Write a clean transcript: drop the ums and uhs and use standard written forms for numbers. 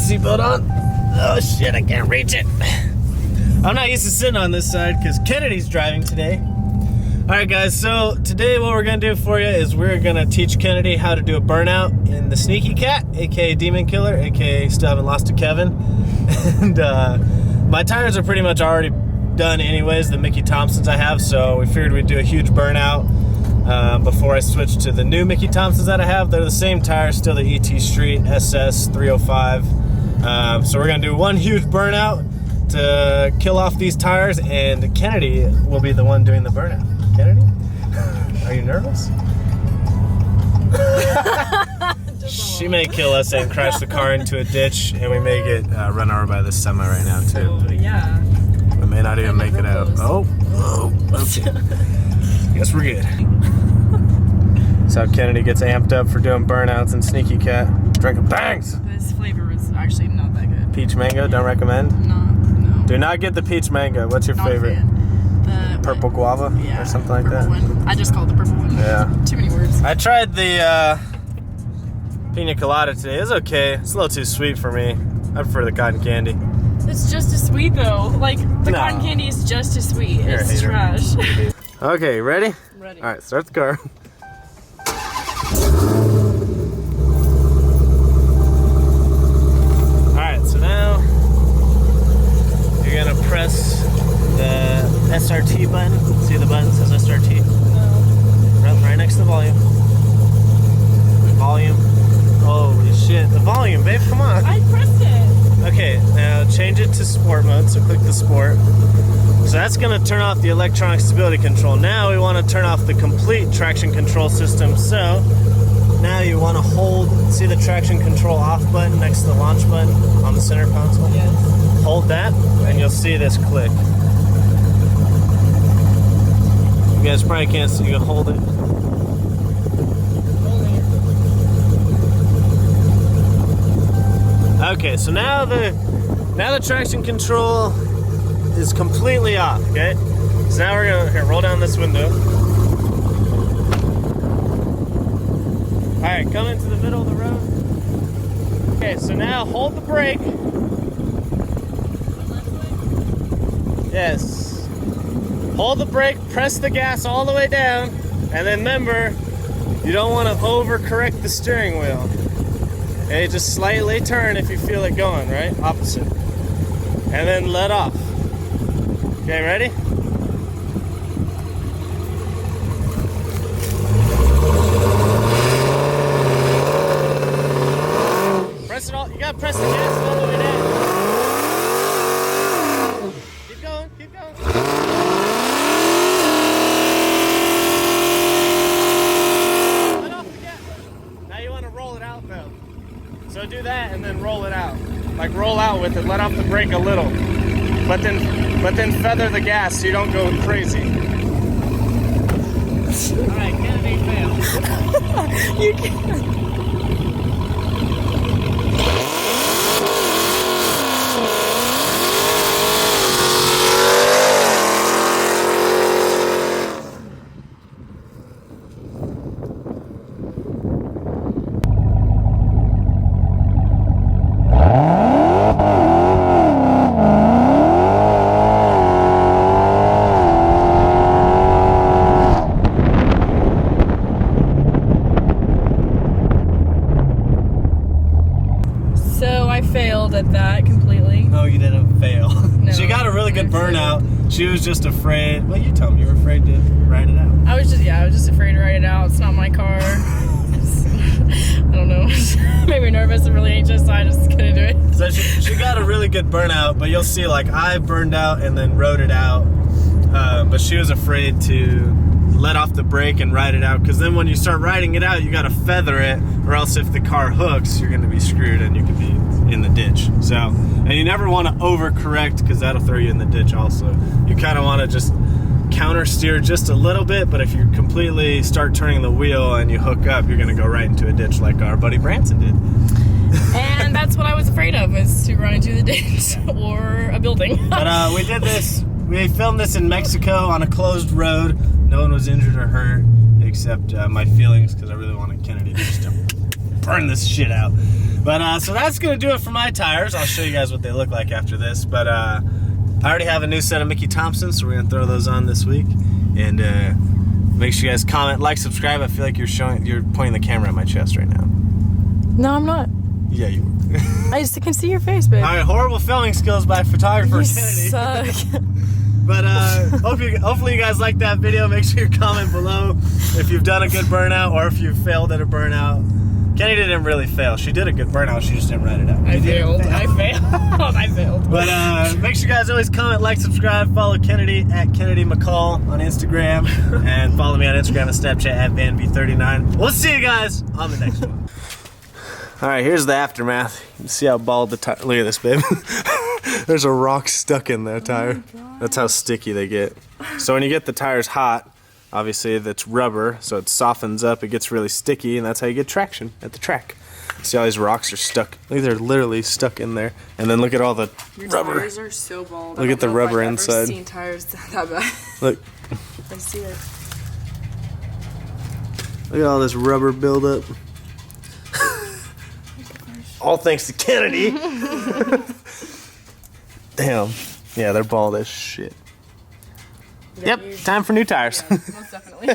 seatbelt on. Oh shit, I can't reach it. I'm not used to sitting on this side because Kennedy's driving today. Alright guys, so today what we're going to do for you is we're going to teach Kennedy how to do a burnout in the Sneaky Cat, aka Demon Killer, aka Still Haven't Lost to Kevin. And my tires are pretty much already done anyways, the Mickey Thompsons I have, so we figured we'd do a huge burnout before I switch to the new Mickey Thompsons that I have. They're the same tires, still the ET Street SS 305. So we're going to do one huge burnout to kill off these tires, and Kennedy will be the one doing the burnout. Kennedy? Are you nervous? She may kill us and crash the car into a ditch, and we may get run over by this semi right now, too. So, yeah. We may not even make it out. Oh, okay. Guess we're good. That's how Kennedy gets amped up for doing burnouts in Sneaky Cat. Drinking bangs! This flavor is actually not that good. Peach mango, don't recommend? No. Do not get the peach mango. What's your favorite? The purple guava or something like that? One. I just call it the purple one. Yeah. Too many words. I tried the pina colada today. It's okay. It's a little too sweet for me. I prefer the cotton candy. It's just as sweet though. Like the cotton candy is just as sweet. You're it's trash. Okay, ready? Ready. All right, start the car. Alright, so now you're gonna press the SRT button. See the button says SRT? No. Right next to the volume. Volume. Holy shit. The volume, babe, come on. I pressed it. Okay, now change it to sport mode, so click the sport. So that's gonna turn off the electronic stability control. Now we wanna turn off the complete traction control system. So now you want to hold, see the traction control off button next to the launch button on the center console? Yes. Hold that and you'll see this click. You guys probably can't see, you can hold it. Okay, so now the traction control is completely off, okay? So now we're gonna roll down this window. Alright, come into the middle of the road. Okay, so now hold the brake. Yes. Hold the brake, press the gas all the way down, and then remember, you don't want to overcorrect the steering wheel. Okay, just slightly turn if you feel it going, right? Opposite. And then let off. Okay, ready? You gotta press the gas all the way down. Keep going, keep going. Let off the gas. Now you want to roll it out though. So do that and then roll it out. Like roll out with it, let off the brake a little. But then feather the gas so you don't go crazy. Alright, Kennedy failed. You can't. Failed at that completely. No, you didn't fail. No, she got a really good burnout. She was just afraid. Well, you tell me you were afraid to ride it out. I was just afraid to ride it out. It's not my car. I don't know. Made me nervous and really anxious, so I just couldn't do it. So she got a really good burnout, but you'll see, like, I burned out and then rode it out. But she was afraid to let off the brake and ride it out, because then when you start riding it out, you got to feather it, or else if the car hooks, you're going to be screwed and you could be in the ditch. So, and you never want to overcorrect, because that'll throw you in the ditch also. You kind of want to just counter steer just a little bit, but if you completely start turning the wheel and you hook up, you're going to go right into a ditch like our buddy Branson did. And that's what I was afraid of, is to run into the ditch or a building. But we did this, we filmed this in Mexico on a closed road. No one was injured or hurt, except my feelings, because I really wanted Kennedy just to burn this shit out. But But so that's gonna do it for my tires. I'll show you guys what they look like after this. But I already have a new set of Mickey Thompsons, so we're gonna throw those on this week. And make sure you guys comment, like, subscribe. I feel like you're pointing the camera at my chest right now. No, I'm not. Yeah, you were. I just can see your face, babe. All right, horrible filming skills by photographer You Kennedy. suck. But hopefully you guys liked that video. Make sure you comment below if you've done a good burnout or if you failed at a burnout. Kennedy didn't really fail. She did a good burnout. She just didn't write it out. I failed. I failed. But make sure you guys always comment, like, subscribe, follow Kennedy at Kennedy McCall on Instagram, and follow me on Instagram and Snapchat at VanB39. We'll see you guys on the next one. All right, here's the aftermath. You can see how bald the tire. Look at this, babe. There's a rock stuck in that tire. That's how sticky they get. So when you get the tires hot, obviously that's rubber, so it softens up, it gets really sticky, and that's how you get traction at the track. See how these rocks are stuck? Look, they're literally stuck in there. And then look at all the rubber. Tires are so bald. Look at the rubber inside. I've never seen tires that bad. Look. I see it. Look at all this rubber buildup. All thanks to Kennedy. Damn. Yeah, they're bald as shit. Yep, time for new tires. Yeah, most definitely.